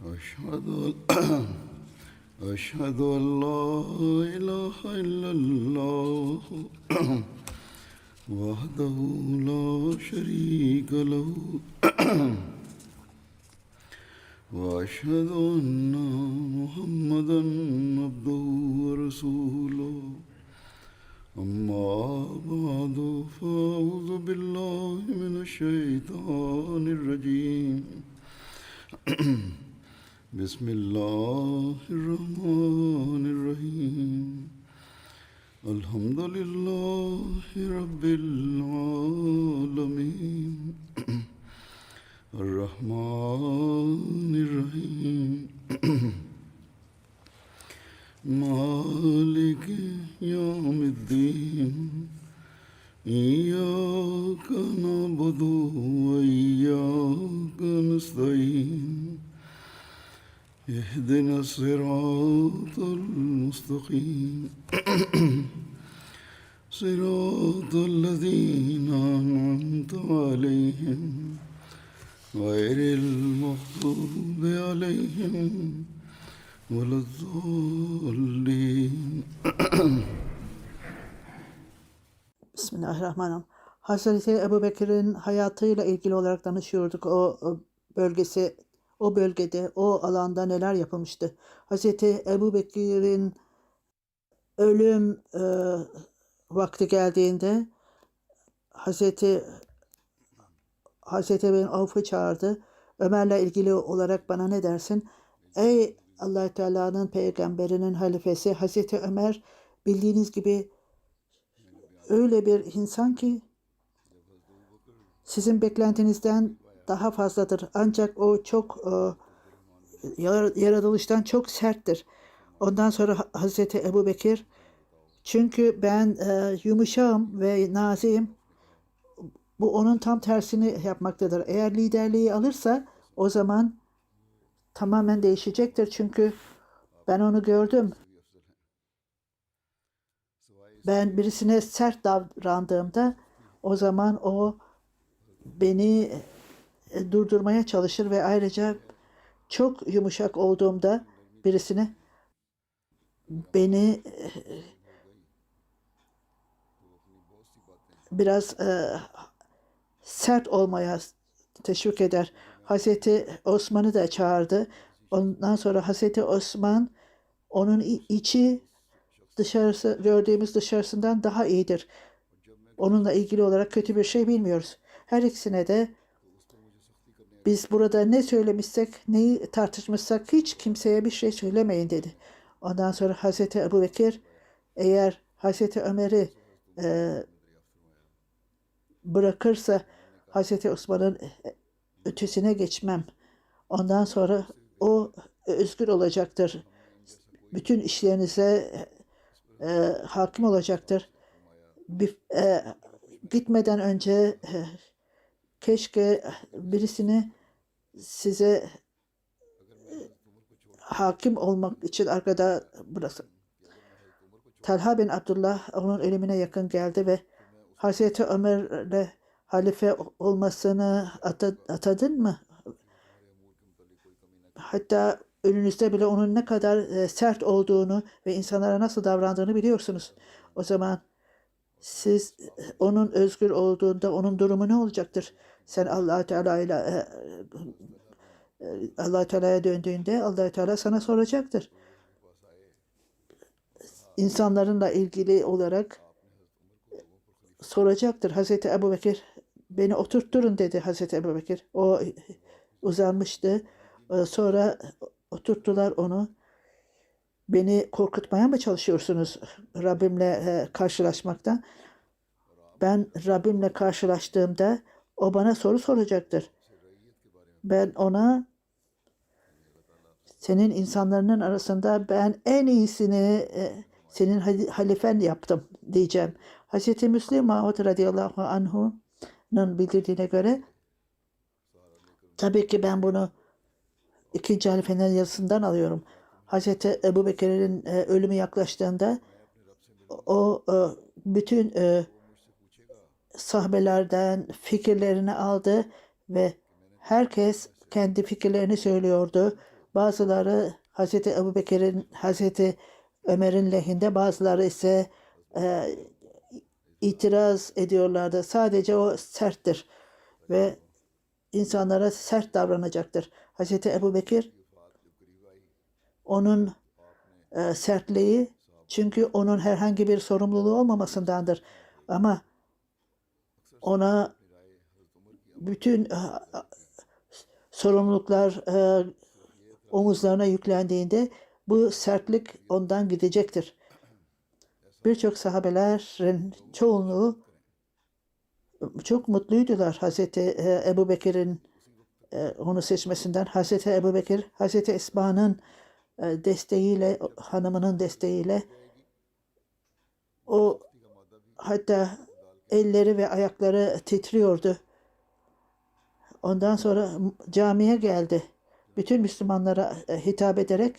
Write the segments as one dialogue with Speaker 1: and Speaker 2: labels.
Speaker 1: أشهد أشهد أن لا إله إلا الله وحده لا شريك له وأشهد أن محمدا عبده ورسوله أما بعد فأعوذ بالله من الشيطان الرجيم بسم الله الرحمن الرحيم الحمد لله رب العالمين الرحمن الرحيم مالك يوم الدين إياك نعبد وإياك نستعين اهدنا الصراط المستقيم صراط الذين أنعمت عليهم غير المغضوب عليهم ولا الضالين.
Speaker 2: Bismillahirrahmanirrahim. Hazreti Ebubekir'in hayatıyla ilgili olarak danışıyorduk. O bölgede, o alanda neler yapılmıştı. Hazreti Ebubekir'in ölüm vakti geldiğinde Hazreti bin Avf'ı çağırdı. Ömer'le ilgili olarak bana ne dersin? Ey Allah Teala'nın peygamberinin halifesi Hazreti Ömer, bildiğiniz gibi öyle bir insan ki sizin beklentinizden daha fazladır. Ancak o çok yaratılıştan çok serttir. Ondan sonra Hazreti Ebubekir, çünkü ben yumuşağım ve naziyim, bu onun tam tersini yapmaktadır. Eğer liderliği alırsa o zaman tamamen değişecektir. Çünkü ben onu gördüm. Ben birisine sert davrandığımda o zaman o beni durdurmaya çalışır ve ayrıca çok yumuşak olduğumda birisine beni biraz sert olmaya teşvik eder. Hazreti Osman'ı da çağırdı. Ondan sonra Hazreti Osman, onun içi dışarısı, gördüğümüz dışarısından daha iyidir. Onunla ilgili olarak kötü bir şey bilmiyoruz. Her ikisine de biz burada ne söylemişsek, neyi tartışmışsak hiç kimseye bir şey söylemeyin dedi. Ondan sonra Hazreti Ebubekir, eğer Hazreti Ömer'i bırakırsa Hazreti Osman'ın ötesine geçmem. Ondan sonra o özgür olacaktır. Bütün işlerinize hakim olacaktır. Gitmeden önce keşke birisini size hakim olmak için arkada bırakın. Talha bin Abdullah onun ölümüne yakın geldi ve Hazreti Ömer'le halife olmasını atadın mı? Hatta önünüzde bile onun ne kadar sert olduğunu ve insanlara nasıl davrandığını biliyorsunuz. O zaman siz onun özgür olduğunda onun durumu ne olacaktır? Sen Allah Teala'ya döndüğünde Allah Teala sana soracaktır. İnsanlarınla ilgili olarak soracaktır. Hazreti Ebubekir, beni oturtturun dedi Hazreti Ebubekir. O uzanmıştı. Sonra oturttular onu. Beni korkutmaya mı çalışıyorsunuz Rabbimle karşılaşmaktan? Ben Rabbimle karşılaştığımda o bana soru soracaktır. Ben ona, senin insanların arasında ben en iyisini senin halifen yaptım diyeceğim. Hz. Müslim Maud radıyallahu anhu'nun bildirdiğine göre, tabii ki ben bunu ikinci halifenin yazısından alıyorum. Hz. Ebubekir'in ölümü yaklaştığında o bütün sahabelerden fikirlerini aldı ve herkes kendi fikirlerini söylüyordu. Bazıları Hazreti Ebubekir'in, Hazreti Ömer'in lehinde, bazıları ise e, itiraz ediyorlardı. Sadece o serttir ve insanlara sert davranacaktır. Hazreti Ebubekir, onun sertliği, çünkü onun herhangi bir sorumluluğu olmamasındandır. Ama ona bütün sorumluluklar omuzlarına yüklendiğinde bu sertlik ondan gidecektir. Birçok sahabelerin çoğunluğu çok mutluydular Hazreti Ebubekir'in onu seçmesinden. Hazreti Ebubekir, Hazreti Esma'nın desteğiyle, hanımının desteğiyle, o hatta elleri ve ayakları titriyordu. Ondan sonra camiye geldi. Bütün Müslümanlara hitap ederek,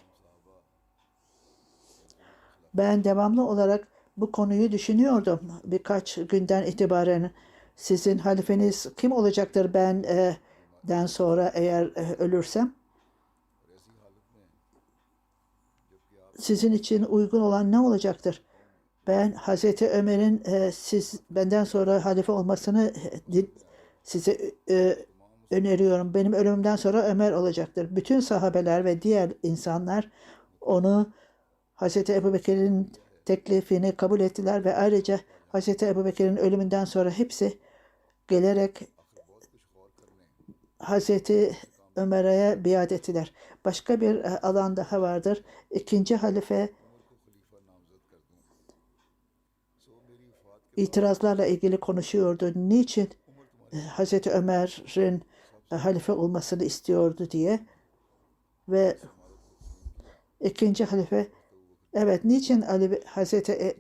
Speaker 2: ben devamlı olarak bu konuyu düşünüyordum birkaç günden itibaren. Sizin halifeniz kim olacaktır benden sonra eğer ölürsem? Sizin için uygun olan ne olacaktır? Ben Hazreti Ömer'in siz benden sonra halife olmasını size öneriyorum. Benim ölümümden sonra Ömer olacaktır. Bütün sahabeler ve diğer insanlar onu, Hazreti Ebubekir'in teklifini kabul ettiler ve ayrıca Hazreti Ebubekir'in ölümünden sonra hepsi gelerek Hazreti Ömer'e biat ettiler. Başka bir alan daha vardır. İkinci halife itirazlarla ilgili konuşuyordu. Niçin Hazreti Ömer'in halife olmasını istiyordu diye. Ve ikinci halife, evet, niçin Hazreti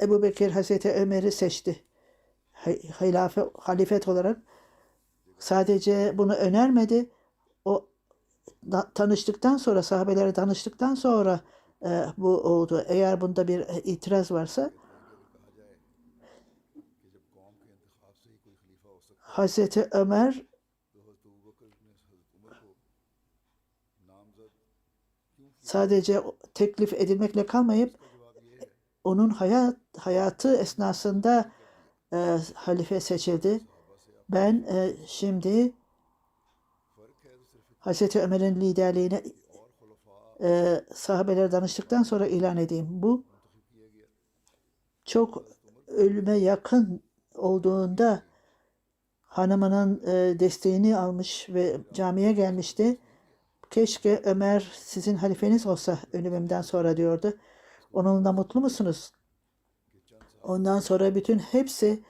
Speaker 2: Ebubekir Hazreti Ömer'i seçti halifet olarak? Sadece bunu önermedi. O tanıştıktan sonra, sahabelere danıştıktan sonra bu oldu. Eğer bunda bir itiraz varsa, Hazreti Ömer sadece teklif edilmekle kalmayıp onun hayatı esnasında halife seçildi. Ben şimdi Hazreti Ömer'in liderliğini sahabelere danıştıktan sonra ilan edeyim. Bu çok ölüme yakın olduğunda hanımının desteğini almış ve camiye gelmişti. Keşke Ömer sizin halifeniz olsa ölümümden sonra diyordu. Onunla mutlu musunuz? Ondan sonra bütün hepsi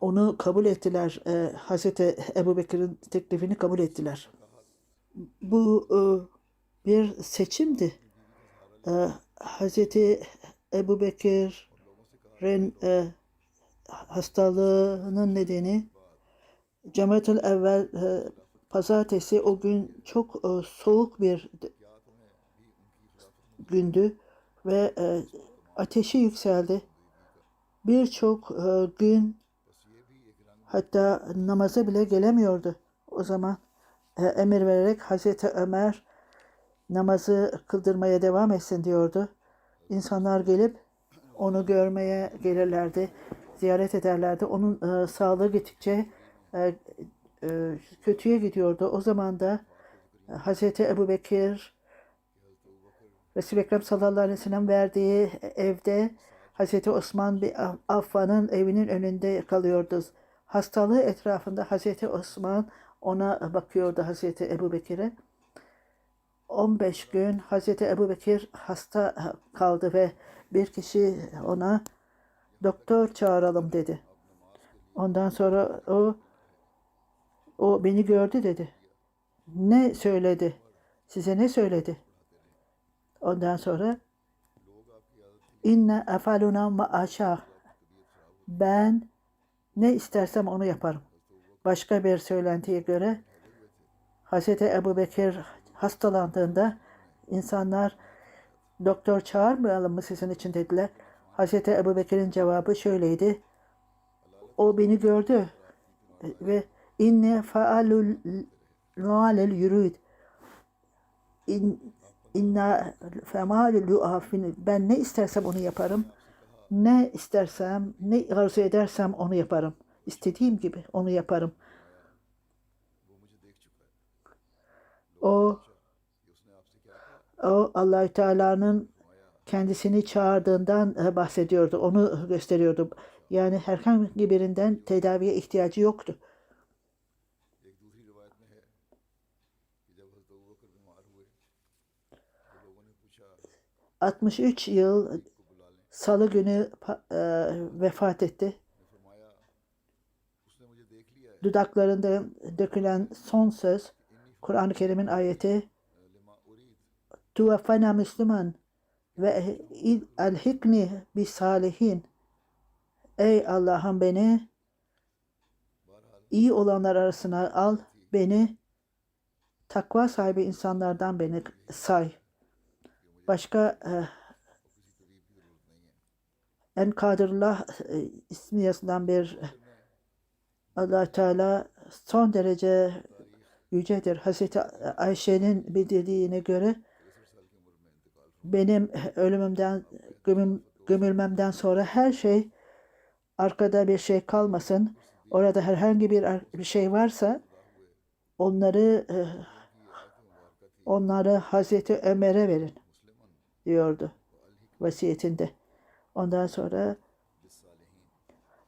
Speaker 2: onu kabul ettiler. Hazreti Ebubekir'in teklifini kabul ettiler. Bu bir seçimdi. Hazreti Ebubekir'in hastalığının nedeni, Cemaetül Evvel pazartesi, o gün çok soğuk bir gündü ve ateşi yükseldi. Birçok gün hatta namaza bile gelemiyordu. O zaman emir vererek Hazreti Ömer namazı kıldırmaya devam etsin diyordu. İnsanlar gelip onu görmeye gelirlerdi, ziyaret ederlerdi. Onun sağlığı gittikçe kötüye gidiyordu. O zaman da Hazreti Ebubekir, Resul-i Ekrem sallallahu aleyhi ve sellem verdiği evde Hazreti Osman bin Affan'ın evinin önünde kalıyordu. Hastalığı etrafında Hazreti Osman ona bakıyordu, Hazreti Ebubekir'e. 15 gün Hazreti Ebubekir hasta kaldı ve bir kişi ona doktor çağıralım dedi. Ondan sonra o beni gördü dedi. Ne söyledi? Size ne söyledi? Ondan sonra inne efaluna ma'aşa, ben ne istersem onu yaparım. Başka bir söylentiye göre Hazreti Ebubekir hastalandığında insanlar doktor çağırmayalım mı sizin için dediler. Hazreti Ebubekir'in cevabı şöyleydi. O beni gördü ve inne faalul nualel yürüd. in, inna femalü afin, ben ne istersem onu yaparım. Ne istersem, ne arzu edersem onu yaparım. İstediğim gibi onu yaparım. O, o Allahü Teala'nın kendisini çağırdığından bahsediyordu. Onu gösteriyordu. Yani herhangi birinden tedaviye ihtiyacı yoktu. 63 yıl Salı günü vefat etti. Dudaklarından dökülen son söz, Kur'an-ı Kerim'in ayeti, Tuvaffana Müslüman ve elhikni bis salihin. Ey Allah'ım, beni iyi olanlar arasına al, beni takva sahibi insanlardan beni say. Başka En Kadirullah ismi yazılan bir Allah Teala son derece yücedir. Hazreti Ayşe'nin bildirdiğine göre benim ölümümden, gömülmemden sonra her şey, arkada bir şey kalmasın. Orada herhangi bir şey varsa onları Hazreti Ömer'e verin diyordu vasiyetinde. Ondan sonra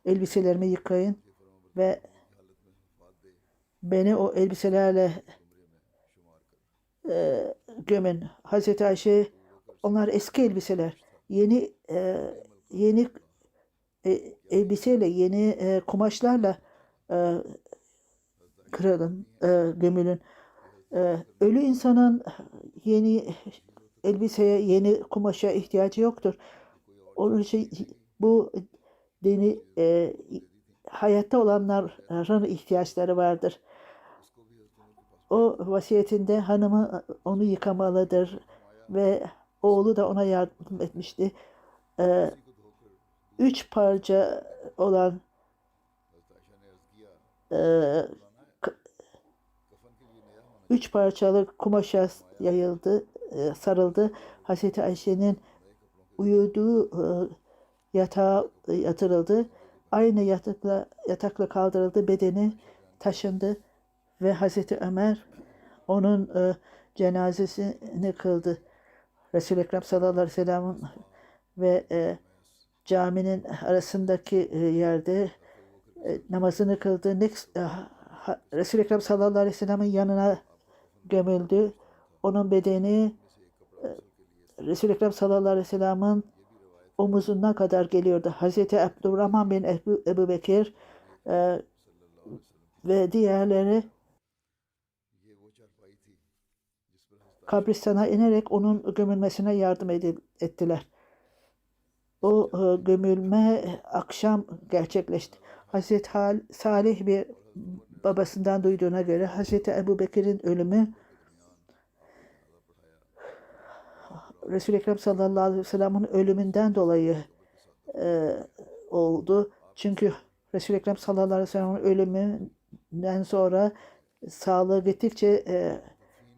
Speaker 2: elbiselerimi yıkayın ve beni o elbiselerle gömün. Hazreti Ayşe, onlar eski elbiseler. Yeni elbiseyle, yeni kumaşlarla kırılın, gömülün. Ölü insanın yeni elbiseye, yeni kumaşa ihtiyacı yoktur. Onun için bu dini hayatta olanların ihtiyaçları vardır. O vasiyetinde hanımı onu yıkamalıdır ve oğlu da ona yardım etmişti. Üç parça olan üç parçalı kumaşa yayıldı, sarıldı. Hazreti Ayşe'nin uyuduğu yatağa yatırıldı. Aynı yatakla kaldırıldı, bedeni taşındı ve Hazreti Ömer onun cenazesini kıldı. Resul-i Ekrem sallallahu aleyhi ve sellem'in ve caminin arasındaki yerde namazını kıldı. Resul-i Ekrem sallallahu aleyhi ve sellem'in yanına gömüldü. Onun bedeni Resul-i Ekrem sallallahu aleyhi ve sellem'in omuzuna kadar geliyordu. Hazreti Abdurrahman bin Ebu Bekir ve diğerleri kabristana inerek onun gömülmesine yardım ettiler. O gömülme akşam gerçekleşti. Hazreti Salih bir babasından duyduğuna göre Hazreti Ebu Bekir'in ölümü Resul-i Ekrem sallallahu aleyhi ve sellem'in ölümünden dolayı oldu. Çünkü Resul-i Ekrem sallallahu aleyhi ve sellem'in ölümünden sonra sağlığı gittikçe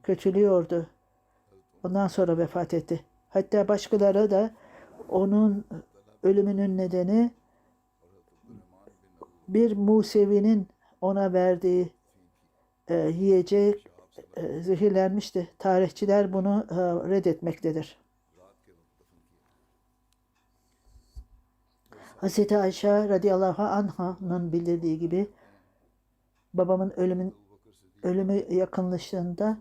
Speaker 2: kötülüyordu. Ondan sonra vefat etti. Hatta başkaları da onun ölümünün nedeni bir Musevi'nin ona verdiği yiyecek zehirlenmişti. Tarihçiler bunu reddetmektedir. Hazreti Ayşe radıyallahu anh'ın bildirdiği gibi babamın ölümü yakınlaştığında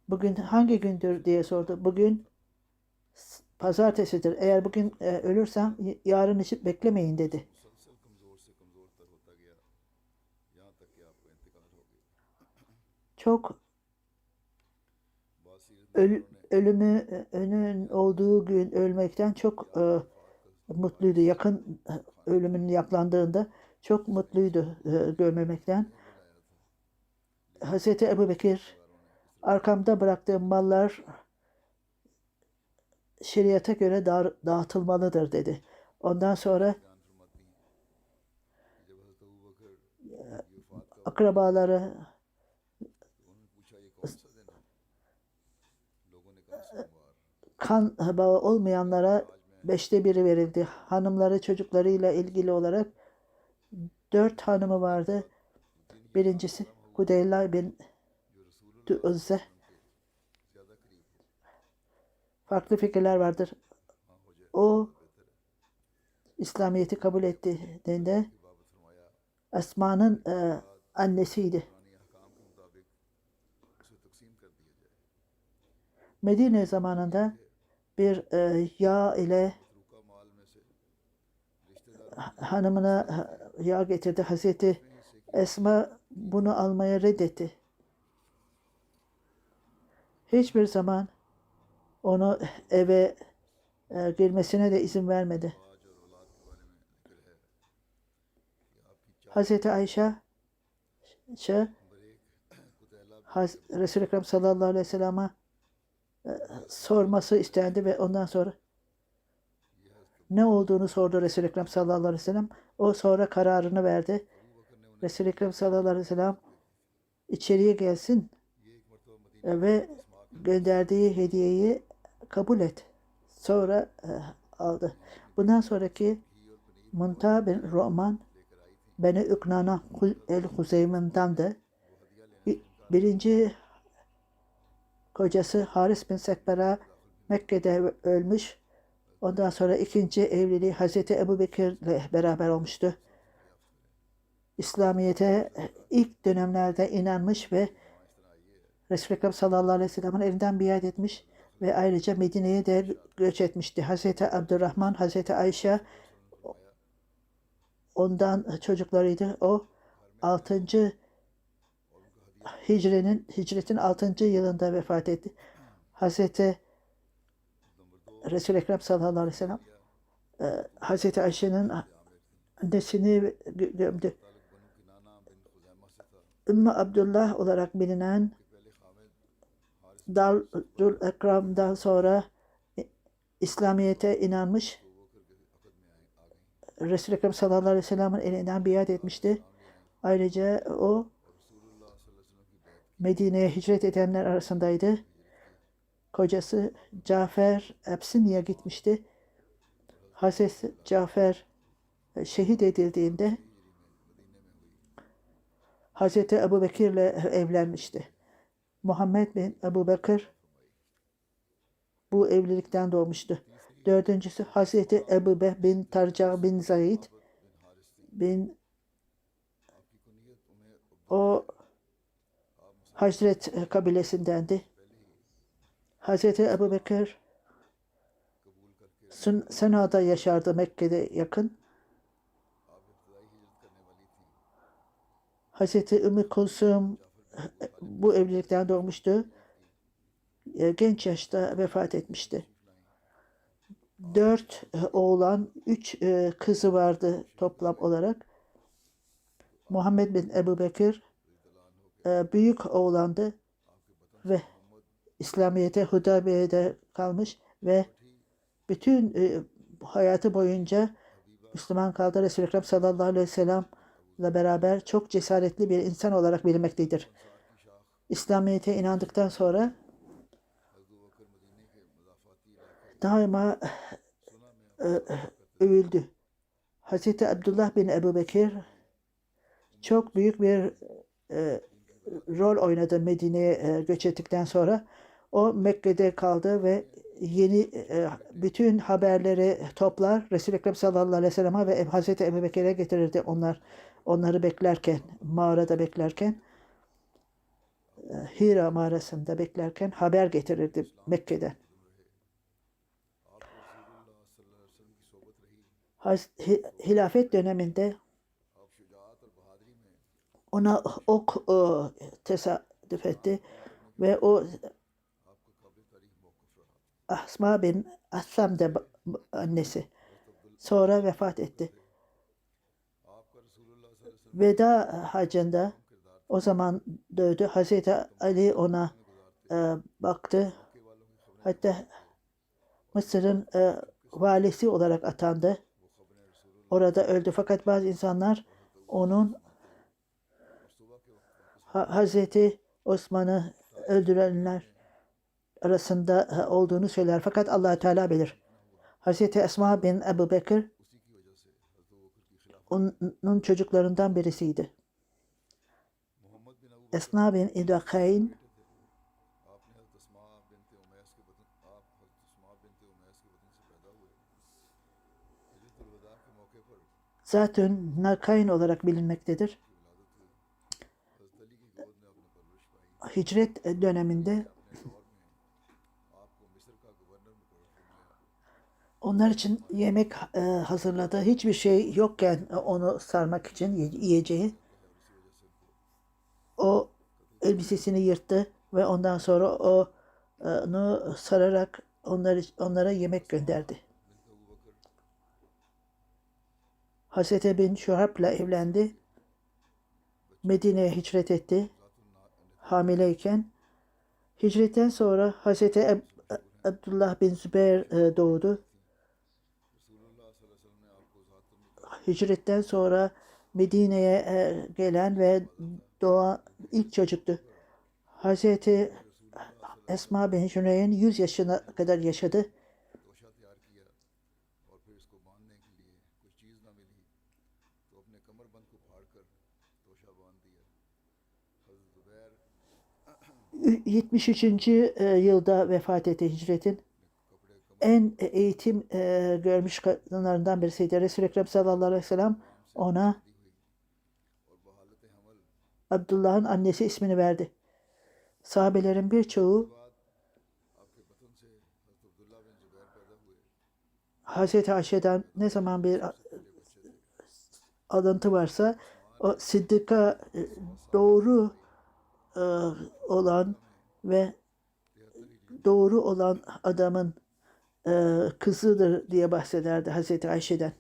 Speaker 2: bugün hangi gündür diye sordu. Bugün pazartesidir. Eğer bugün ölürsem yarın için beklemeyin dedi. Çok ölümün olduğu gün ölmekten çok mutluydu. Yakın ölümün yaklandığında çok mutluydu görmemekten. Hazreti Ebubekir, arkamda bıraktığım mallar şeriata göre dağıtılmalıdır dedi. Ondan sonra akrabaları kan bağı olmayanlara 1/5 verildi. Hanımları çocuklarıyla ilgili olarak 4 hanımı vardı. Birincisi Hudeyla bin Uzze. Farklı fikirler vardır. O İslamiyet'i kabul ettiğinde Esma'nın annesiydi. Medine zamanında bir yağ ile hanımına yağ getirdi. Hazreti Esma bunu almaya reddetti. Hiçbir zaman onu eve girmesine de izin vermedi. Hazreti Ayşe Resul-i Ekrem sallallahu aleyhi ve sellem'e sorması istendi ve ondan sonra ne olduğunu sordu Resul-i Ekrem sallallahu aleyhi ve sellem. O sonra kararını verdi. Resul-i Ekrem sallallahu aleyhi ve sellem içeriye gelsin ve gönderdiği hediyeyi kabul et. Sonra aldı. Bundan sonraki Munta bin Roman Beni Üknana el-Huzeymin'dandı. Birinci kocası Haris bin Sekber'a Mekke'de ölmüş. Ondan sonra ikinci evliliği Hazreti Ebu Bekir ile beraber olmuştu. İslamiyet'e ilk dönemlerde inanmış ve Resul-i Ekrem sallallahu aleyhi ve sellem'in elinden biat etmiş ve ayrıca Medine'ye de göç etmişti. Hazreti Abdurrahman, Hazreti Ayşe ondan çocuklarıydı. O 6. Hicretin 6. yılında vefat etti. Hazreti Resul-i Ekrem sallallahu aleyhi ve sellem Hazreti Ayşe'nin annesini gömdü. Ümmü Abdullah olarak bilinen Darül Ekram'dan sonra İslamiyet'e inanmış. Resul-i Ekrem sallallahu aleyhi ve sellem'in elinden biat etmişti. Ayrıca o Medine'ye hicret edenler arasındaydı. Kocası Cafer Ebsini'ye gitmişti. Hazreti Cafer şehit edildiğinde Hazreti Ebu Bekir ile evlenmişti. Muhammed bin Ebu Bekir bu evlilikten doğmuştu. Dördüncüsü Hazreti Ebu Bekir bin Tarca bin Zayd bin o Hazret kabilesindendi. Hazreti Ebu Bekir Sena'da yaşardı, Mekke'de yakın. Hazreti Ümmü Kulsum bu evlilikten doğmuştu. Genç yaşta vefat etmişti. 4 oğlan, 3 kızı vardı toplam olarak. Muhammed bin Ebu Bekir büyük oğlandı ve İslamiyet'e Hudeybiye'de kalmış ve bütün hayatı boyunca Müslüman kaldı. Resul-i Ekrem sallallahu aleyhi ve sellem'le beraber çok cesaretli bir insan olarak bilinmektedir. İslamiyet'e inandıktan sonra daima övüldü. Hazreti Abdullah bin Ebu Bekir çok büyük bir rol oynadı Medine'ye göç ettikten sonra. O Mekke'de kaldı ve yeni bütün haberleri toplar Resul-i Ekrem sallallahu aleyhi ve sellem'e ve Hazreti Ebu Bekir'e getirirdi onları beklerken, mağarada beklerken, Hira mağarasında beklerken haber getirirdi Mekke'den. Hilafet döneminde ona ok tesadüf etti ve o Asma bin Assam de annesi sonra vefat etti. Veda hacında o zaman döndü. Hazreti Ali ona baktı. Hatta Mısır'ın valisi olarak atandı. Orada öldü. Fakat bazı insanlar onun Hazreti Osman'ı öldürenler arasında olduğunu söyler. Fakat Allah Teala bilir. Hazreti Esma bin Ebu Bekir onun çocuklarından birisiydi. Esma bin İdakayn zaten Nakayn olarak bilinmektedir. Hicret döneminde onlar için yemek hazırladı. Hiçbir şey yokken onu sarmak için yiyeceği. O elbisesini yırttı ve ondan sonra onu sararak onlara yemek gönderdi. Hazreti bin Şuhab'la evlendi. Medine'ye hicret etti. Hamileyken. Hicretten sonra Hazreti Abdullah bin Zübeyir doğdu. Hicretten sonra Medine'ye gelen ve doğan ilk çocuktu. Hazreti Esma bin Hüneyn 100 yaşına kadar yaşadı. Hı. 73. yılda vefat etti hicretin. En eğitim görmüş kadınlarından birisiydi. Resul-i Ekrem sallallahu aleyhi ve sellem ona Abdullah'ın annesi ismini verdi. Sahabelerin birçoğu Hazreti Ayşe'den ne zaman bir alıntı varsa o Sıddık'a doğru olan ve doğru olan adamın kızıdır diye bahsederdi Hazreti Ayşe'den.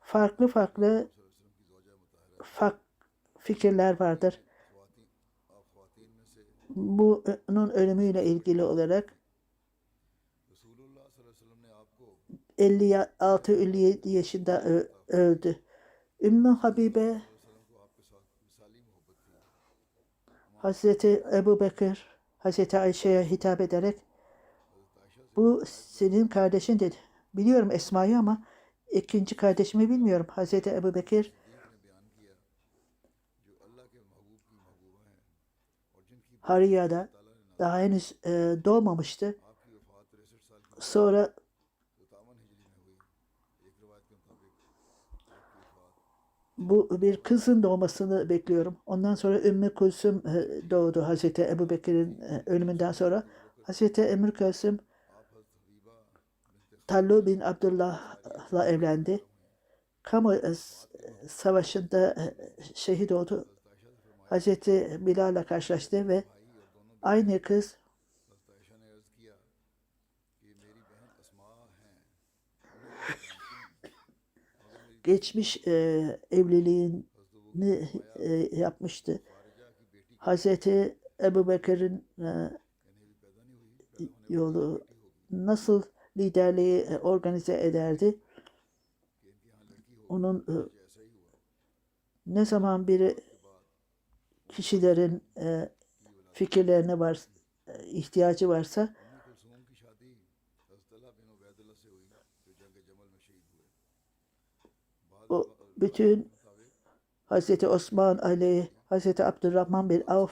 Speaker 2: Farklı fikirler vardır. Bunun ölümüyle ilgili olarak 56-57 yaşında öldü. Ümmü Habibe Hazreti Ebu Bekir Hazreti Ayşe'ye hitap ederek bu senin kardeşin dedi. Biliyorum Esma'yı ama ikinci kardeşimi bilmiyorum. Hazreti Ebu Bekir Hariya'da daha henüz doğmamıştı. Sonra bu bir kızın doğmasını bekliyorum. Ondan sonra Ümmü Kulsum doğdu Hazreti Ebu Bekir'in ölümünden sonra. Hazreti Ümmü Kulsum Tallu bin Abdullah'la evlendi. Kamu savaşında şehit oldu. Hazreti Bilal'la karşılaştı ve aynı kız geçmiş evliliğini yapmıştı. Hazreti Ebu Bekir'in yolu nasıl liderliği organize ederdi? Onun ne zaman biri kişilerin fikirlerine ihtiyacı varsa o bütün Hazreti Osman Ali, Hazreti Abdurrahman bin Avf,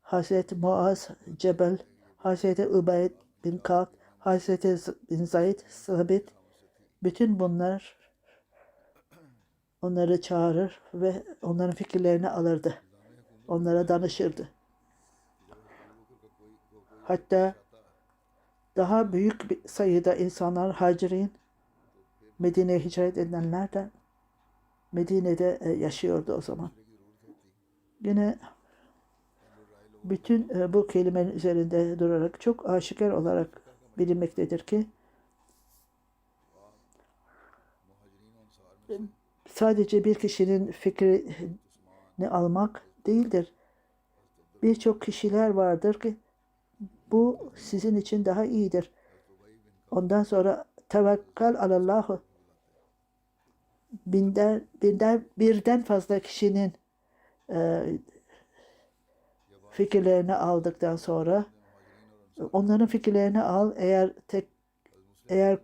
Speaker 2: Hazreti Muaz Cebel, Hazreti Ubeyd bin Ka'b, Hazreti bin Zayd Sabit, bütün bunlar onları çağırır ve onların fikirlerini alırdı. Onlara danışırdı. Hatta daha büyük bir sayıda insanlar Hacirin, Medine'ye hicret edenler de Medine'de yaşıyordu o zaman. Yine bütün bu kelimenin üzerinde durarak çok aşikar olarak bilinmektedir ki sadece bir kişinin fikrini almak değildir. Birçok kişiler vardır ki bu sizin için daha iyidir. Ondan sonra tevekkal alallahu birden fazla kişinin fikirlerini aldıktan sonra onların fikirlerini al. Eğer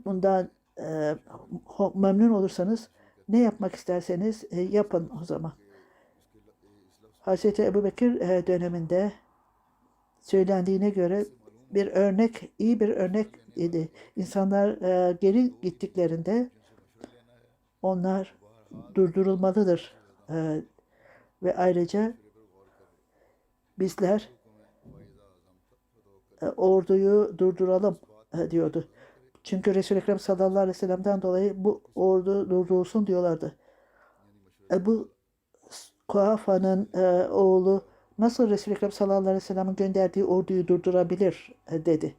Speaker 2: bundan memnun olursanız ne yapmak isterseniz yapın o zaman. Hazreti Ebubekir döneminde söylendiğine göre iyi bir örnek idi. İnsanlar geri gittiklerinde onlar durdurulmalıdır. Ve ayrıca bizler orduyu durduralım diyordu. Çünkü Resul-i Ekrem sallallahu aleyhi ve sellem'den dolayı bu ordu durdurulsun diyorlardı. Ebu Kuhafa'nın oğlu nasıl Resul-i Ekrem sallallahu aleyhi ve sellem'in gönderdiği orduyu durdurabilir dedi.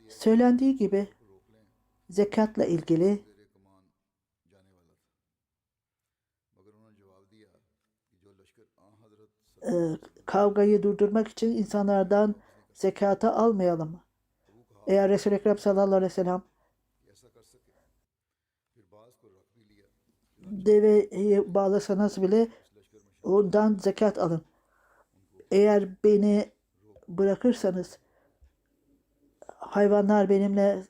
Speaker 2: Söylendiği gibi zekatla ilgili kavgayı durdurmak için insanlardan zekatı almayalım. Eğer Resul-i Ekrem sallallahu aleyhi ve sellem deveyi bağlasanız bile ondan zekat alın. Eğer beni bırakırsanız hayvanlar benimle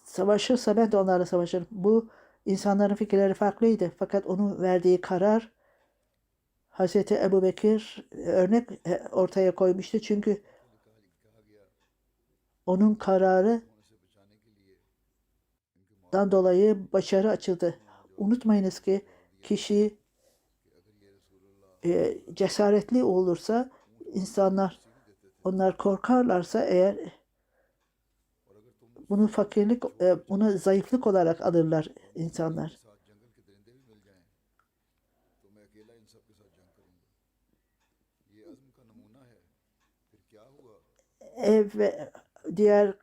Speaker 2: savaşırsa ben de onlarla savaşırım. Bu insanların fikirleri farklıydı. Fakat onun verdiği karar Hazreti Ebubekir örnek ortaya koymuştu. Çünkü onun kararından dolayı başarı açıldı. Unutmayınız ki kişi cesaretli olursa onlar korkarlarsa eğer bunu zayıflık olarak alırlar insanlar. Ve diğer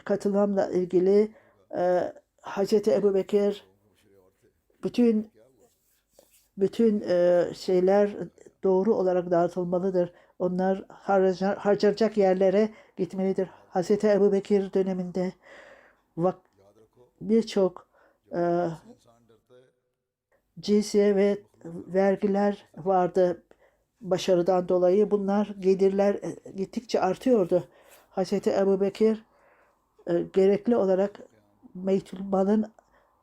Speaker 2: katılımla ilgili Hazreti Ebubekir bütün şeyler doğru olarak dağıtılmalıdır. Onlar harcanacak yerlere gitmelidir. Hazreti Ebubekir döneminde birçok cizye ve vergiler vardı başarıdan dolayı. Gelirler gittikçe artıyordu. Hazreti Ebubekir gerekli olarak Beytülmal'ın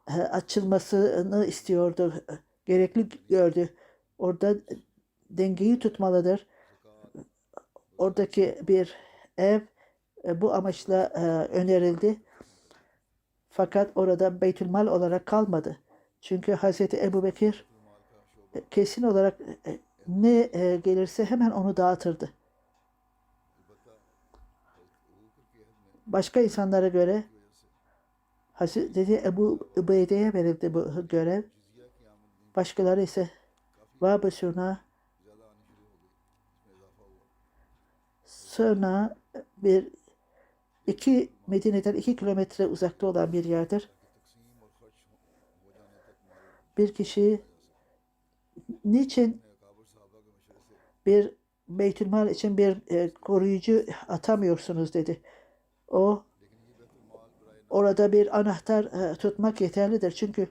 Speaker 2: açılmasını istiyordu. Gerekli gördü. Orada dengeyi tutmalıdır. Oradaki bir ev bu amaçla önerildi. Fakat orada Beytülmal olarak kalmadı. Çünkü Hazreti Ebubekir kesin olarak ne gelirse hemen onu dağıtırdı. Başka insanlara göre Hazreti Ebu Ubeyde'ye verildi bu görev. Başkaları ise Vabısuna sonra Medine'den 2 kilometre uzakta olan bir yerdir. Bir kişi niçin bir Beytülmal için bir koruyucu atamıyorsunuz dedi. Orada bir anahtar tutmak yeterlidir. Çünkü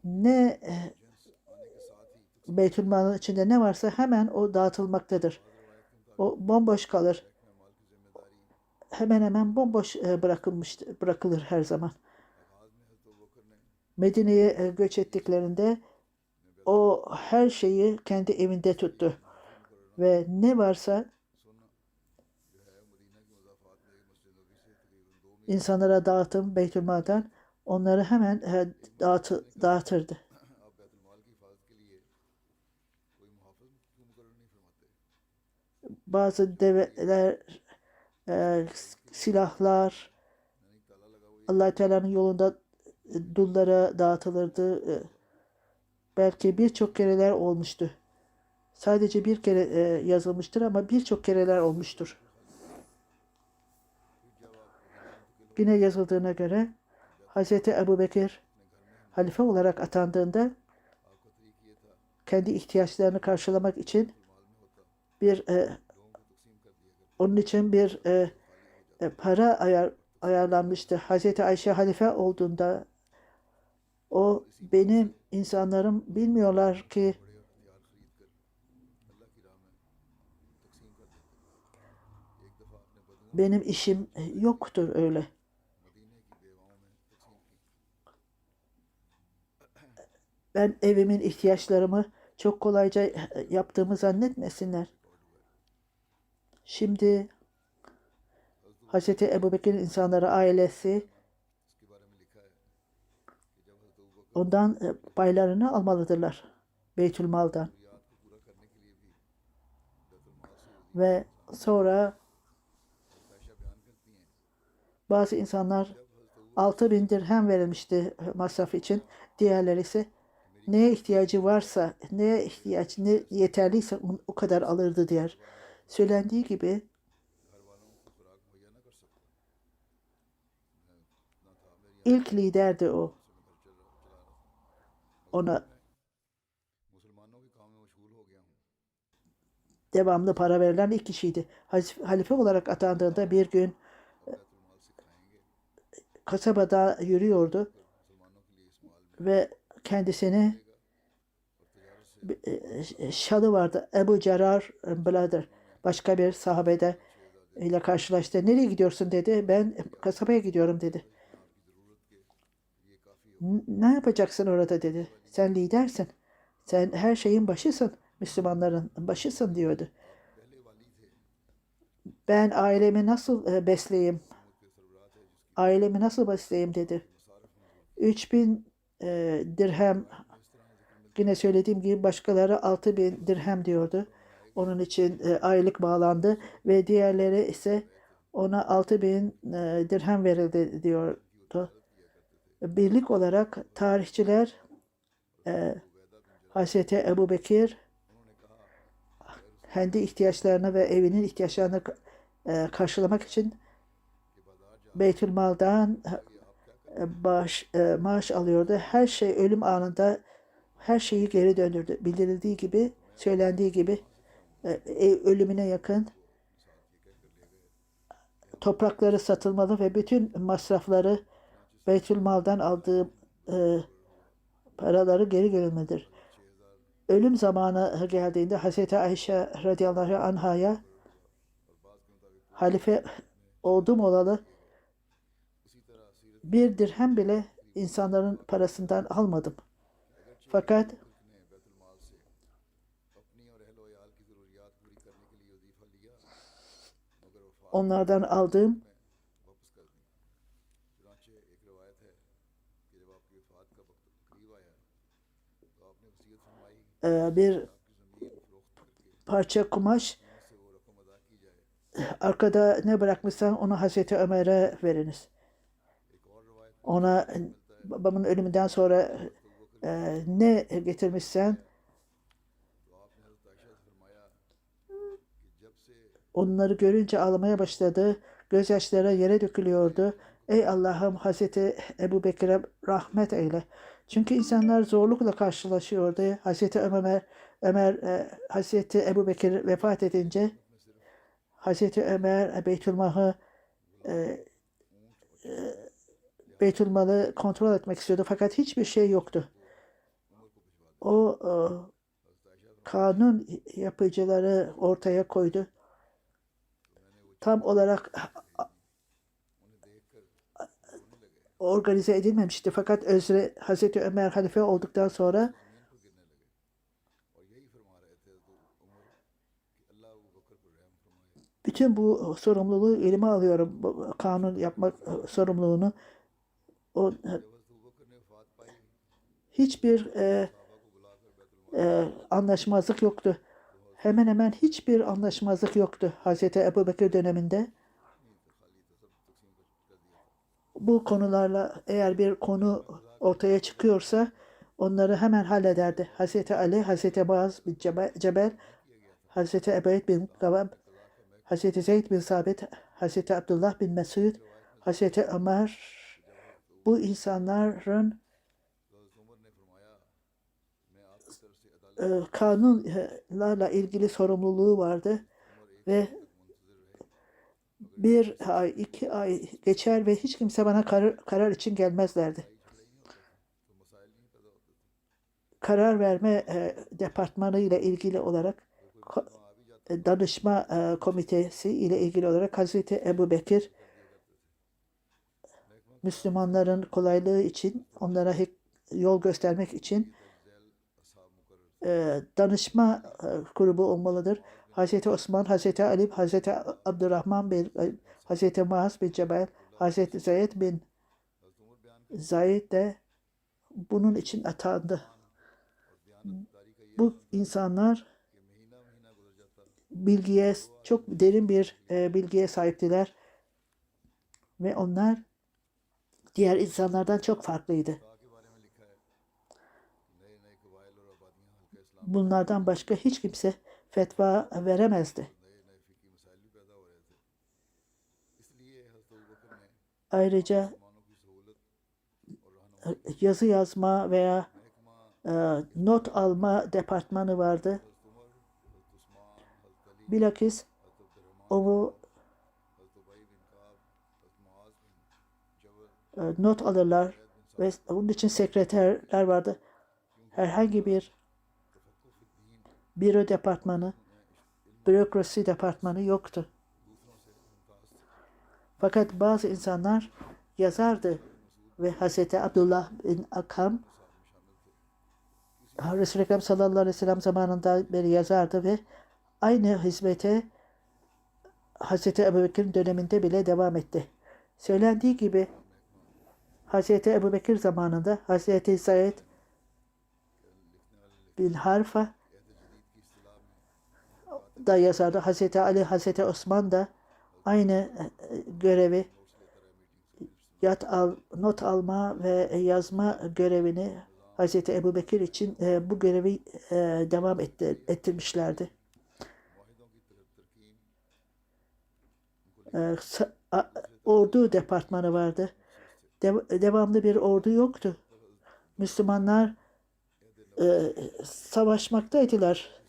Speaker 2: ne Beytülmal'ın içinde ne varsa hemen o dağıtılmaktadır. O bomboş kalır. Hemen bomboş bırakılır her zaman. Medine'ye göç ettiklerinde o her şeyi kendi evinde tuttu. Ve ne varsa insanlara dağıtım Beytülmal'dan onları hemen dağıtırdı. Bazı develer, silahlar Allah Teala'nın yolunda dullara dağıtılırdı. Belki birçok kereler olmuştu. Sadece bir kere yazılmıştır ama birçok kereler olmuştur. Yine yazıldığına göre Hazreti Ebubekir halife olarak atandığında kendi ihtiyaçlarını karşılamak için onun için bir para ayarlanmıştı. Hazreti Ayşe halife olduğunda o benim insanlarım bilmiyorlar ki benim işim yoktur öyle. Ben evimin ihtiyaçlarımı çok kolayca yaptığımı zannetmesinler. Şimdi Hazreti Ebubekir'in insanları, ailesi ondan paylarını almalıdırlar. Beytülmal'dan. Ve sonra bazı insanlar 6.000 dirhem verilmişti masraf için. Diğerleri ise neye ihtiyacı varsa, neye ihtiyaç, ne yeterliyse o kadar alırdı diğer. Söylendiği gibi ilk liderdi o. Ona devamlı para verilen ilk kişiydi. Halife olarak atandığında bir gün kasabada yürüyordu ve kendisini şalı vardı. Ebu Cerar Blader başka bir sahabede ile karşılaştı. Nereye gidiyorsun dedi. Ben kasabaya gidiyorum dedi. Ne yapacaksın orada dedi. Sen lidersin. Sen her şeyin başısın. Müslümanların başısın diyordu. Ben ailemi nasıl besleyeyim? Ailemi nasıl besleyeyim dedi. 3.000 dirhem, yine söylediğim gibi başkaları 6.000 dirhem diyordu. Onun için aylık bağlandı ve diğerleri ise ona 6.000 dirhem verildi diyordu. Birlik olarak tarihçiler Hazreti Ebubekir kendi ihtiyaçlarını ve evinin ihtiyaçlarını karşılamak için Beytülmal'dan maaş alıyordu. Her şey ölüm anında her şeyi geri döndürdü. Bildirildiği gibi, söylendiği gibi ölümüne yakın toprakları satılmalı ve bütün masrafları Beytülmal'dan aldığı paraları geri verilmelidir. Ölüm zamanı geldiğinde Hazreti Ayşe radıyallahu anh'a halife oldum olalı bir dirhem bile insanların parasından almadım. Fakat onlardan aldığım bir parça kumaş, arkada ne bırakmışsan onu Hazreti Ömer'e veriniz. Ona babamın ölümünden sonra ne getirmişsen onları görünce ağlamaya başladı. Gözyaşları yere dökülüyordu. Ey Allah'ım, Hazreti Ebubekir'e rahmet eyle. Çünkü insanlar zorlukla karşılaşıyordu. Hazreti Hazreti Ebubekir vefat edince Hazreti Ömer Beytülmal'ı kontrol etmek istiyordu fakat hiçbir şey yoktu. O kanun yapıcıları ortaya koydu. Tam olarak organize edilmemişti fakat Hazreti Ömer halife olduktan sonra bütün bu sorumluluğu elime alıyorum. Bu kanun yapmak sorumluluğunu. O hiçbir anlaşmazlık yoktu. Hemen hemen hiçbir anlaşmazlık yoktu Hazreti Ebubekir döneminde. Bu konularla eğer bir konu ortaya çıkıyorsa onları hemen hallederdi. Hazreti Ali, Hazreti Muaz bin Cebel, Hazreti Ebeyd bin Gavab, Hazreti Zeyd bin Sabit, Hazreti Abdullah bin Mesud, Hazreti Ömer, bu insanların kanunlarla ilgili sorumluluğu vardı ve bir ay, 2 ay geçer ve hiç kimse bana karar için gelmezlerdi. Karar verme departmanı ile ilgili olarak danışma komitesi ile ilgili olarak Hazreti Ebu Bekir Müslümanların kolaylığı için, onlara yol göstermek için danışma grubu olmalıdır. Hazreti Osman, Hazreti Ali, Hazreti Abdurrahman bin, Hazreti Muaz bin Cebel, Hazreti Zeyd bin Zayed de bunun için atandı. Bu insanlar bilgiye, çok derin bir bilgiye sahiptiler ve onlar diğer insanlardan çok farklıydı. Bunlardan başka hiç kimse fetva veremezdi. Ayrıca yazı yazma veya not alma departmanı vardı. Bilakis o not alırlar ve onun için sekreterler vardı. Herhangi bir büro departmanı, bürokrasi departmanı yoktu. Fakat bazı insanlar yazardı ve Hazreti Abdullah bin Akam Resul-i Ekrem sallallahu aleyhi ve sellem zamanında beri yazardı ve aynı hizmete Hazreti Ebubekir'in döneminde bile devam etti. Söylendiği gibi Hazreti Ebubekir zamanında Hazreti Zeyd bin Harfa da yazardı. Hazreti Ali, Hazreti Osman da aynı görevi not alma ve yazma görevini Hazreti Ebubekir için bu görevi devam ettirmişlerdi. Ordu departmanı vardı. Devamlı bir ordu yoktu. Müslümanlar savaşmaktaydılar.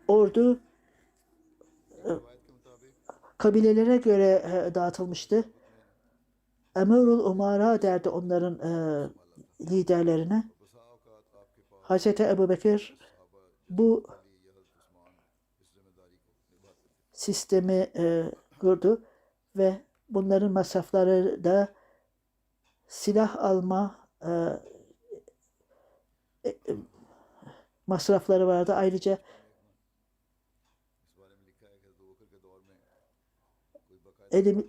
Speaker 2: Ordu kabilelere göre dağıtılmıştı. Emirul Umara derdi onların liderlerine. Hazreti Ebubekir bu sistemi kurdu ve bunların masrafları da silah alma masrafları vardı. Ayrıca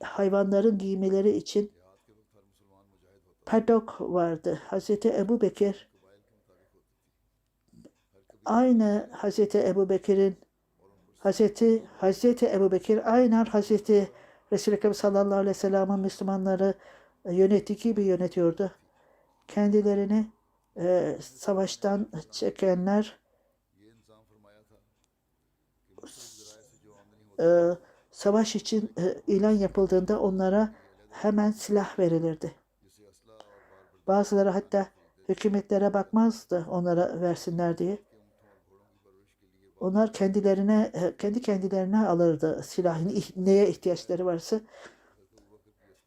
Speaker 2: hayvanların giymeleri için paddock vardı. Hazreti Ebubekir aynı Hazreti Ebubekir'in Hazreti Ebubekir aynen Hazreti Resul-i Ekrem sallallahu aleyhi ve sellem'in Müslümanları yönettiği gibi yönetiyordu. Kendilerini savaştan çekenler savaş için ilan yapıldığında onlara hemen silah verilirdi. Bazıları hatta hükümetlere bakmazdı onlara versinler diye. Onlar kendi kendilerine alırdı silahın neye ihtiyaçları varsa.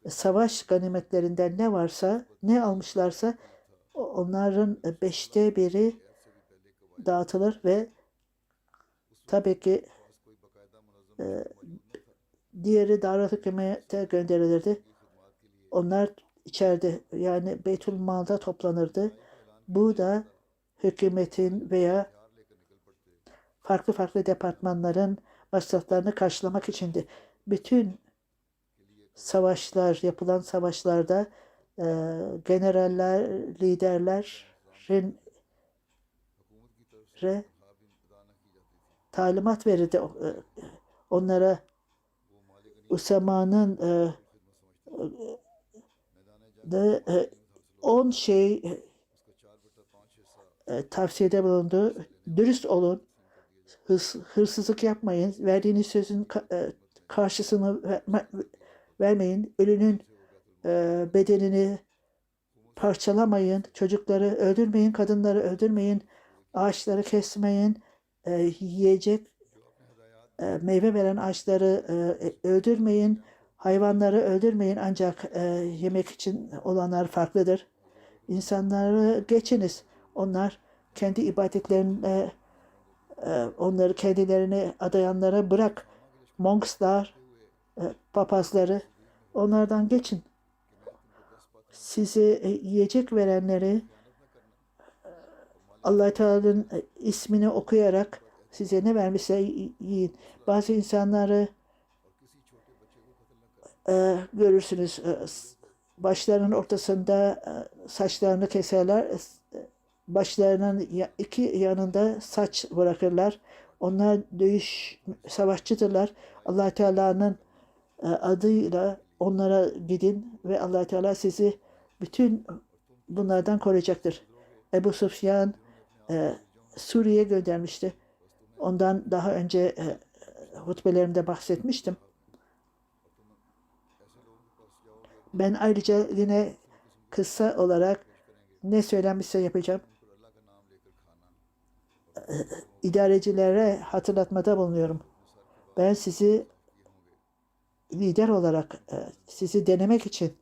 Speaker 2: Savaş ganimetlerinden ne varsa, ne almışlarsa onların 1/5 dağıtılır ve tabii ki diğeri Darül Hükümet'e gönderilirdi. Onlar içeride yani Beytülmal'da toplanırdı. Bu da hükümetin veya farklı departmanların masraflarını karşılamak içindi. Bütün yapılan savaşlarda generaller, liderlerin talimat verirdi. Onlara Usama'nın 10 tavsiyede bulundu. Dürüst olun, hırsızlık yapmayın, verdiğiniz sözün karşısını vermeyin, ölünün bedenini parçalamayın, çocukları öldürmeyin, kadınları öldürmeyin, ağaçları kesmeyin, yiyecek, meyve veren ağaçları öldürmeyin, hayvanları öldürmeyin ancak yemek için olanlar farklıdır. İnsanları geçiniz. Onlar kendi ibadetlerine onları kendilerine adayanlara bırak. Monkslar, papazları onlardan geçin. Size yiyecek verenleri Allah Teala'nın ismini okuyarak size ne vermişse yiyin. Bazı insanları görürsünüz. Başlarının ortasında saçlarını keserler. Başlarının iki yanında saç bırakırlar. Onlar dövüş savaşçıdırlar. Allah Teala'nın adıyla onlara gidin ve Allah Teala sizi bütün bunlardan koruyacaktır. Ebu Süfyan Suriye'ye göndermişti. Ondan daha önce hutbelerimde bahsetmiştim. Ben ayrıca yine kısa olarak ne söylenmişse yapacağım. İdarecilere hatırlatmada bulunuyorum. Ben sizi lider olarak sizi denemek için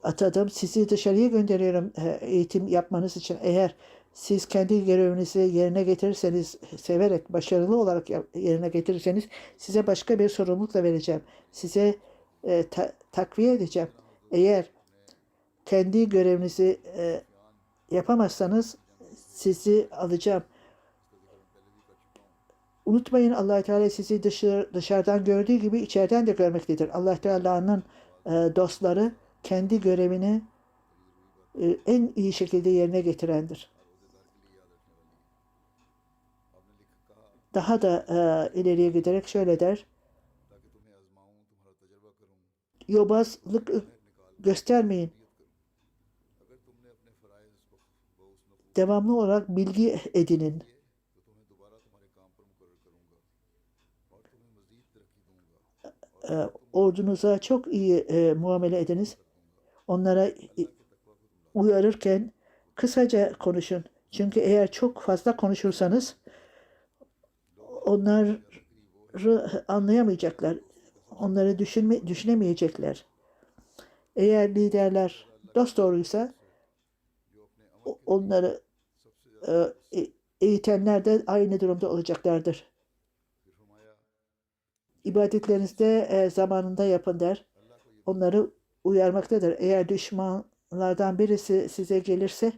Speaker 2: atadım. Sizi dışarıya gönderiyorum eğitim yapmanız için. Eğer siz kendi görevinizi yerine getirirseniz, severek, başarılı olarak yerine getirirseniz size başka bir sorumluluk da vereceğim. Size takviye edeceğim. Eğer kendi görevinizi yapamazsanız sizi alacağım. Unutmayın Allah Teala sizi dışarıdan gördüğü gibi içeriden de görmektedir. Allah Teala'nın dostları kendi görevini en iyi şekilde yerine getirendir. Daha da ileriye giderek şöyle der. Yobazlık göstermeyin. Devamlı olarak bilgi edinin. Ordunuza çok iyi muamele ediniz. Onlara uyarırken kısaca konuşun. Çünkü eğer çok fazla konuşursanız onları anlayamayacaklar. Onları düşünemeyecekler. Eğer liderler dosdoğruysa onları eğitenler de aynı durumda olacaklardır. İbadetlerinizde zamanında yapın der. Onları uyarmaktadır. Eğer düşmanlardan birisi size gelirse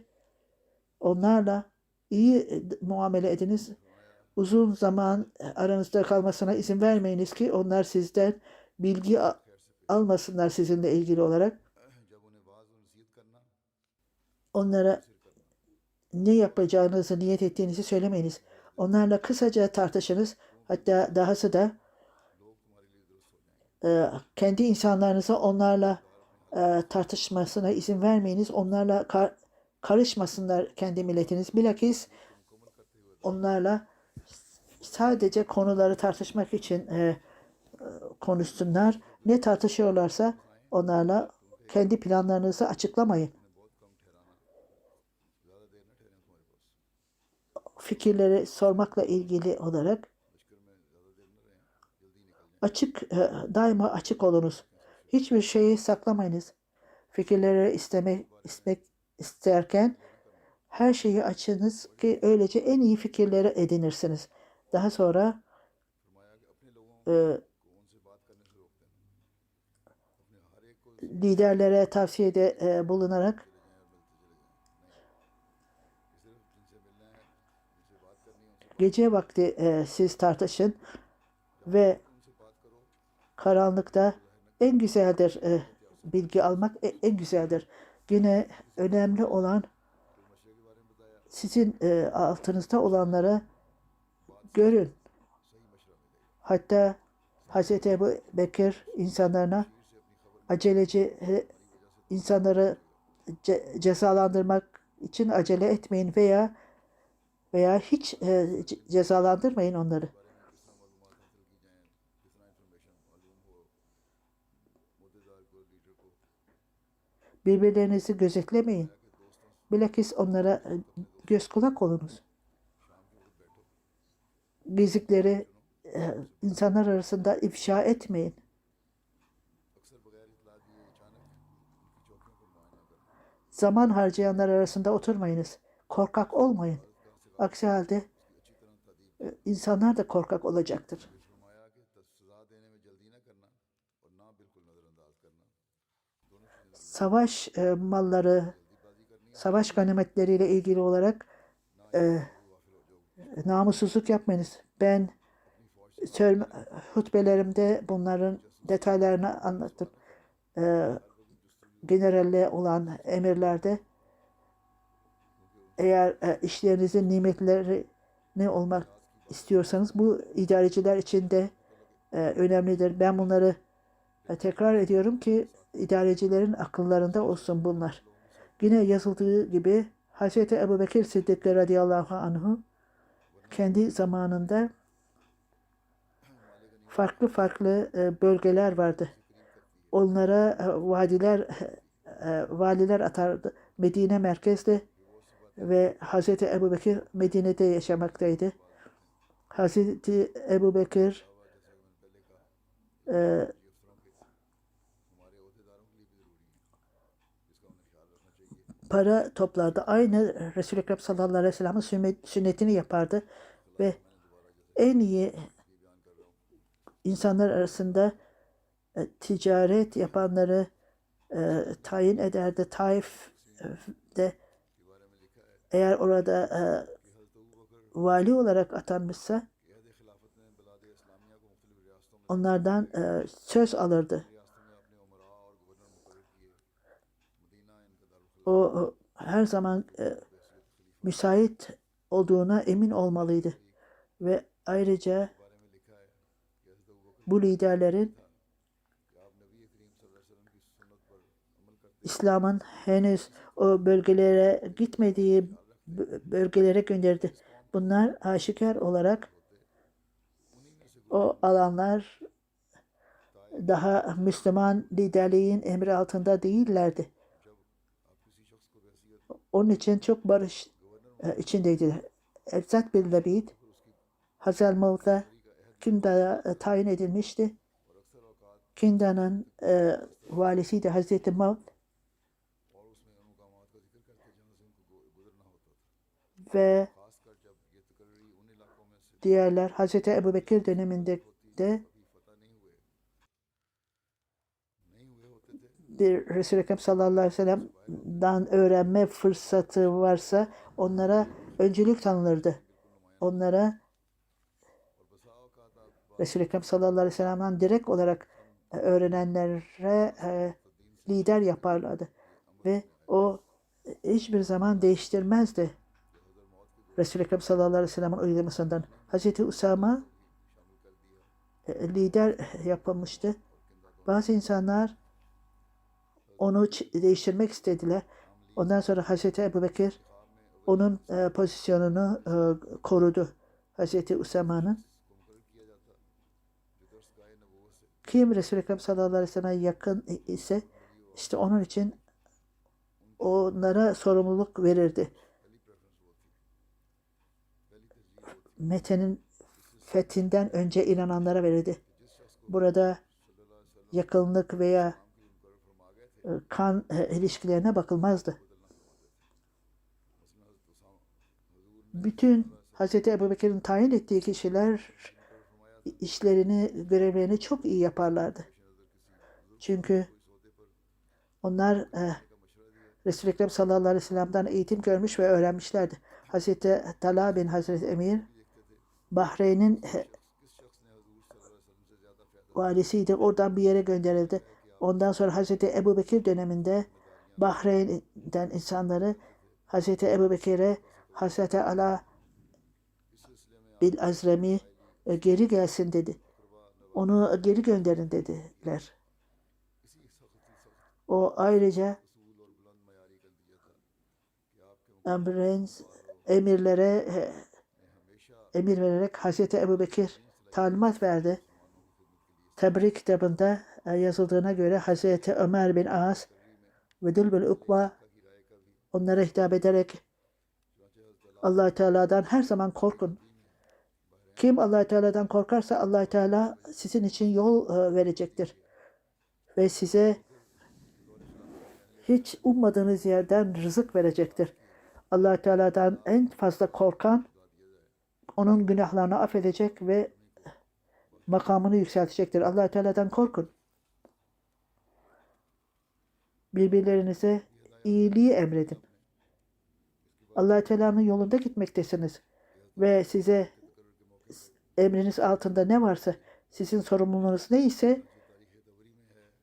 Speaker 2: onlarla iyi muamele ediniz. Uzun zaman aranızda kalmasına izin vermeyiniz ki onlar sizden bilgi almasınlar sizinle ilgili olarak. Onlara ne yapacağınızı, niyet ettiğinizi söylemeyiniz. Onlarla kısaca tartışınız. Hatta dahası da kendi insanlarınıza onlarla tartışmasına izin vermeyiniz. Onlarla karışmasınlar kendi milletiniz. Bilakis onlarla sadece konuları tartışmak için konuşsunlar. Ne tartışıyorlarsa onlarla kendi planlarınızı açıklamayın. Fikirleri sormakla ilgili olarak daima açık olunuz. Hiçbir şeyi saklamayınız. Fikirleri istemek isterken her şeyi açınız ki öylece en iyi fikirleri edinirsiniz. Daha sonra liderlere tavsiyede bulunarak gece vakti siz tartışın ve karanlıkta en güzeldir bilgi almak en güzeldir. Yine önemli olan sizin altınızda olanlara görün. Hatta Hz. Ebu Bekir insanlarına aceleci insanları cezalandırmak için acele etmeyin veya hiç cezalandırmayın onları. Birbirlerinizi gözetlemeyin. Bilakis onlara göz kulak olunuz. Gizlikleri insanlar arasında ifşa etmeyin. Zaman harcayanlar arasında oturmayınız. Korkak olmayın. Aksi halde insanlar da korkak olacaktır. Savaş malları, savaş ganimetleriyle ilgili olarak namussuzluk yapmayınız. Ben hutbelerimde bunların detaylarını anlattım. Generalle olan emirlerde eğer işlerinizin nimetlerini olmak istiyorsanız bu idareciler için de önemlidir. Ben bunları tekrar ediyorum ki idarecilerin akıllarında olsun bunlar. Yine yazıldığı gibi Hz. Ebu Bekir Sıddık radıyallahu anhu kendi zamanında farklı farklı bölgeler vardı. Onlara valiler atardı. Medine merkezde ve Hz. Ebu Bekir Medine'de yaşamaktaydı. Hz. Ebu Bekir para toplardı. Aynı Resul-i Ekrem sallallahu aleyhi ve sellem'in sünnetini yapardı ve en iyi insanlar arasında ticaret yapanları tayin ederdi. Taif'de eğer orada vali olarak atanmışsa onlardan söz alırdı. O her zaman müsait olduğuna emin olmalıydı. Ve ayrıca bu liderlerin İslam'ın henüz o bölgelere gitmediği bölgelere gönderdi. Bunlar aşikar olarak o alanlar daha Müslüman liderliğin emri altında değillerdi. Onun için çok barış içindeydiler. Erzat bin Labid, Hazal Mevla Kinda'ya tayin edilmişti. Kinda'nın valisiydi Hazreti Mevl ve diğerler Hazreti Ebu Bekir döneminde de bir Resul-i Ekrem sallallahu aleyhi ve sellem'den öğrenme fırsatı varsa onlara öncülük tanınırdı. Onlara Resul-i Ekrem sallallahu aleyhi ve sellem'den direkt olarak öğrenenlere lider yaparlardı. Ve o hiçbir zaman değiştirmezdi Resul-i Ekrem sallallahu aleyhi ve sellem'in uygulamasından. Hazreti Usama lider yapılmıştı. Bazı insanlar onu değiştirmek istediler. Ondan sonra Hazreti Ebu Bekir onun pozisyonunu korudu. Hazreti Usama'nın. Kim Resul-i Ekrem sallallahu aleyhi ve sellem'e yakın ise işte onun için onlara sorumluluk verirdi. Mekke'nin fethinden önce inananlara verirdi. Burada yakınlık veya kan ilişkilerine bakılmazdı. Bütün Hz. Ebu Bekir'in tayin ettiği kişiler işlerini, görevlerini çok iyi yaparlardı. Çünkü onlar Resul-i Ekrem sallallahu aleyhi ve sellem'den eğitim görmüş ve öğrenmişlerdi. Hz. Talha bin Hazreti Emir Bahreyn'in valisiydi. Oradan bir yere gönderildi. Ondan sonra Hz. Ebu Bekir döneminde Bahreyn'den insanları Hz. Ebu Bekir'e Hz. Ala bin Azremi geri gelsin dedi. Onu geri gönderin dediler. O ayrıca emirlere emir vererek Hz. Ebu Bekir talimat verdi. Tebrik kitabında yazıldığına göre Hz. Ömer bin As Vedül vel ukba, onlara hitap ederek Allah Teala'dan her zaman korkun. Kim Allah Teala'dan korkarsa Allah Teala sizin için yol verecektir ve size hiç ummadığınız yerden rızık verecektir. Allah Teala'dan en fazla korkan onun günahlarını affedecek ve makamını yükseltecektir. Allah Teala'dan korkun. Birbirlerinize iyiliği emredin. Allah Teala'nın yolunda gitmektesiniz ve size emriniz altında ne varsa, sizin sorumluluğunuz neyse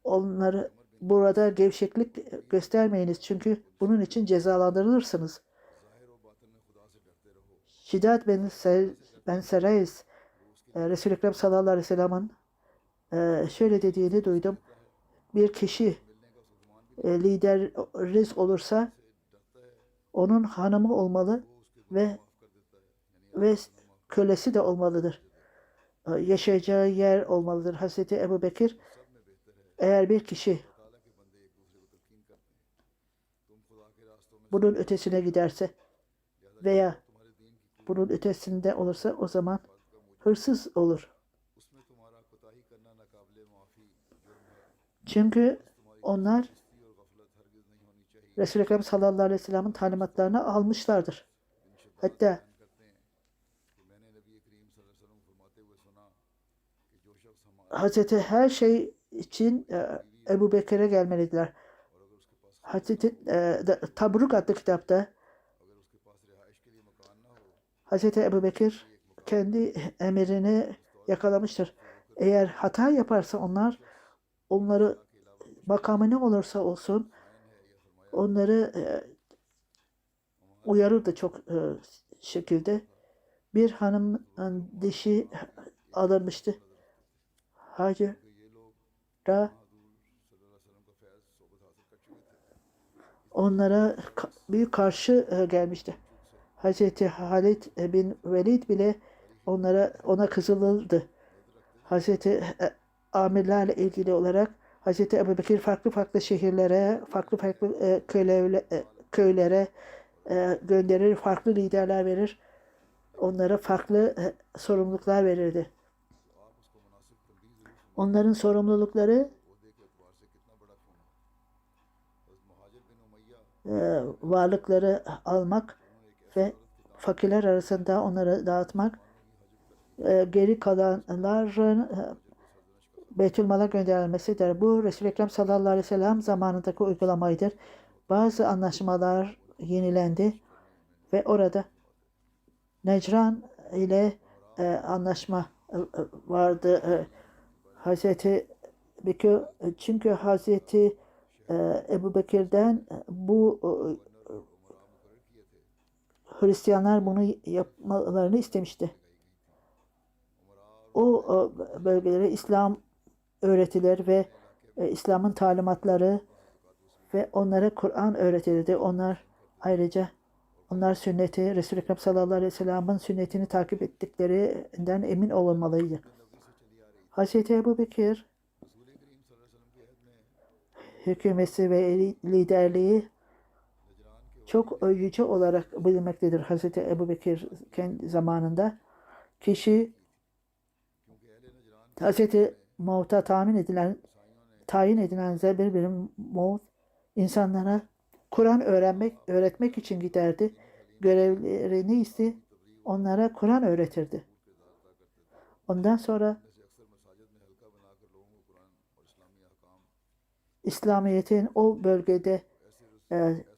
Speaker 2: onları burada gevşeklik göstermeyiniz. Çünkü bunun için cezalandırılırsınız. Şiddat ben Sereis Resul-i Ekrem sallallahu aleyhi ve sellem'in şöyle dediğini duydum. Bir kişi lideriz olursa onun hanımı olmalı ve kölesi de olmalıdır. Yaşayacağı yer olmalıdır. Hazreti Ebu Bekir, eğer bir kişi bunun ötesine giderse veya bunun ötesinde olursa o zaman hırsız olur. Çünkü onlar Resul-i Ekrem sallallahu aleyhi ve sellem'in talimatlarını almışlardır. Hatta Hazreti her şey için Ebu Bekir'e gelmelidirler. Hazreti Tabruk adlı kitapta Hazreti Ebu Bekir kendi emirini yakalamıştır. Eğer hata yaparsa onları makamı ne olursa olsun onları uyarırdı çok şekilde. Bir hanımın dişi alınmıştı. Hacer'a onlara büyük karşı gelmişti. Hazreti Halid bin Velid bile ona kızılırdı. Hazreti amirlerle ilgili olarak Hazreti Ebubekir farklı şehirlere, farklı köylere gönderir, farklı liderler verir. Onlara farklı sorumluluklar verirdi. Onların sorumlulukları varlıkları almak ve fakirler arasında onları dağıtmak, geri kalanların Beytülmal'a gönderilmesidir. Bu Resul-i Ekrem sallallahu aleyhi ve sellem zamanındaki uygulamaydır. Bazı anlaşmalar yenilendi ve orada Necran ile anlaşma vardı. Hazreti Bekir, çünkü Hazreti Ebu Bekir'den bu Hristiyanlar bunu yapmalarını istemişti. O bölgelere İslam öğretilir ve İslam'ın talimatları ve onlara Kur'an öğretilirdi. Onlar sünneti, Resul-i Ekrem sallallahu aleyhi ve sellem'in sünnetini takip ettiklerinden emin olunmalıydı. Hazreti Ebu Bekir hükümeti ve liderliği çok yüce olarak bilinmektedir. Hazreti Ebu Bekir kendi zamanında kişi Hazreti Mevt'a tayin edilen zebir bir Mevt insanlara Kur'an öğretmek için giderdi. Görevleri neyse onlara Kur'an öğretirdi. Ondan sonra İslamiyet'in o bölgede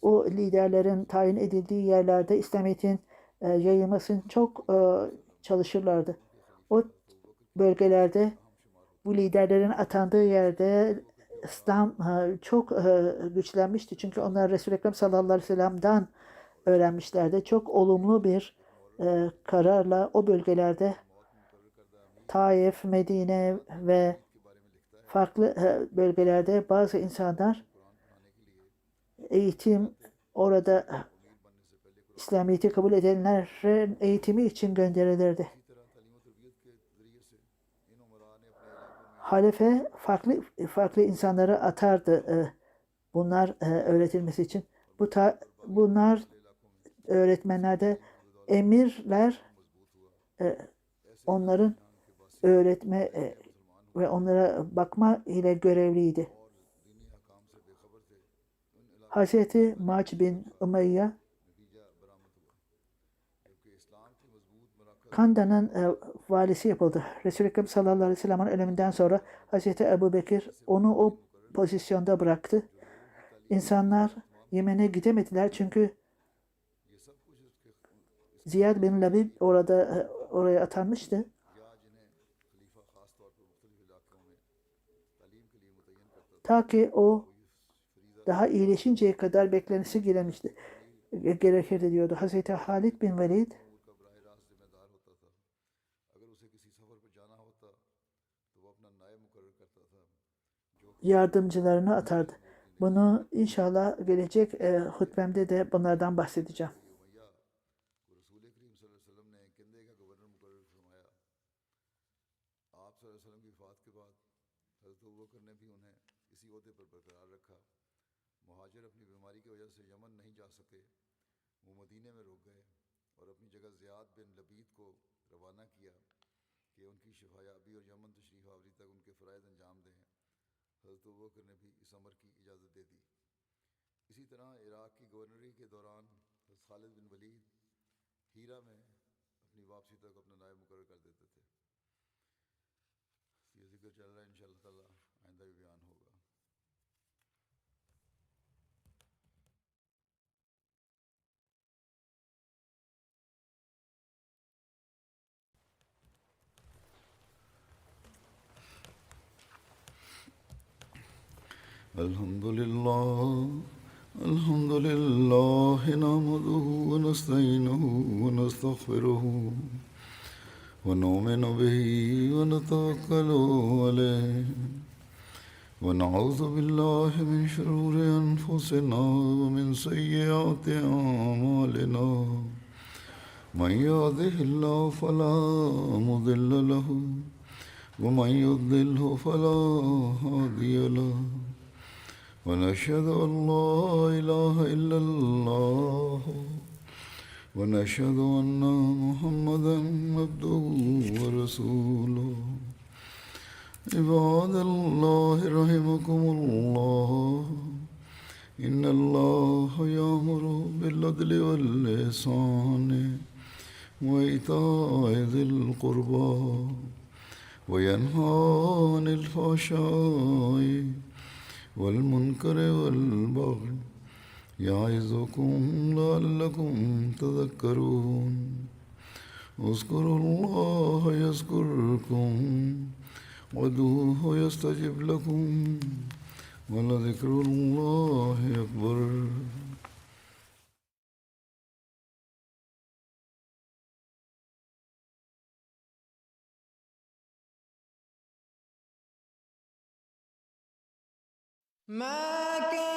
Speaker 2: o liderlerin tayin edildiği yerlerde İslamiyet'in yayılmasını çok çalışırlardı. O bölgelerde bu liderlerin atandığı yerde İslam çok güçlenmişti. Çünkü onlar Resul-i Ekrem sallallahu aleyhi ve sellem'den öğrenmişlerdi. Çok olumlu bir kararla o bölgelerde Taif, Medine ve farklı bölgelerde bazı insanlar orada İslamiyet'i kabul edenlerin eğitimi için gönderilirdi. Halife farklı insanları atardı bunlar öğretilmesi için. Bunlar öğretmenlerde emirler onların öğretme ve onlara bakma ile görevliydi. Hazreti Mac bin Umayya Kanda'nın valisi yapıldı. Resul-i Ekrem sallallahu aleyhi ve sellem'in ölümünden sonra Hazreti Ebu Bekir onu o pozisyonda bıraktı. İnsanlar Yemen'e gidemediler çünkü Ziyad bin Labib oraya atanmıştı. Ta ki o daha iyileşinceye kadar beklenisi gerekirdi diyordu. Hazreti Halid bin Velid yardımcılarını atardı. Bunu inşallah gelecek hutbemde de bunlardan bahsedeceğim.
Speaker 1: مہاجر اپنی بیماری کی وجہ سے یمن نہیں جا سکے، وہ مدینے میں رک گئے اور اپنی جگہ زیاد بن لبید کو روانہ کیا کہ ان کی شفا یابی اور یمن تشریف آوری تک ان کے فرائض انجام دیں۔ حضرت ابوبکر نے بھی اس امر کی اجازت دے دی۔ اسی طرح عراق کی گورنری کے دوران حضرت خالد بن ولید ہیرا میں اپنی واپسی تک اپنا نائب مقرر کر دیتے تھے۔ یہ ذکر چل رہا ہے، انشاءاللہ تعالی آئندہ بھی بیان ہوگا۔ الحمد لله نحمده ونستعينه ونستغفره ونؤمن به ونتوكل عليه ونعوذ بالله من شرور أنفسنا ومن سيئات أعمالنا من يهده الله فلا مضل له ومن يضلله فلا هادي له ونشهد أن لا إله إلا الله ونشهد أن محمدا عبده ورسوله عباد الله رحمكم الله إن الله يأمر بالعدل والإحسان وإيتاء ذي القربى وينهى عن الفحشاء والمنكر والبغي يعظكم لعلكم تذكرون اذكروا الله يذكركم وادعوه يستجب لكم ولذكر الله أكبر
Speaker 3: ما كان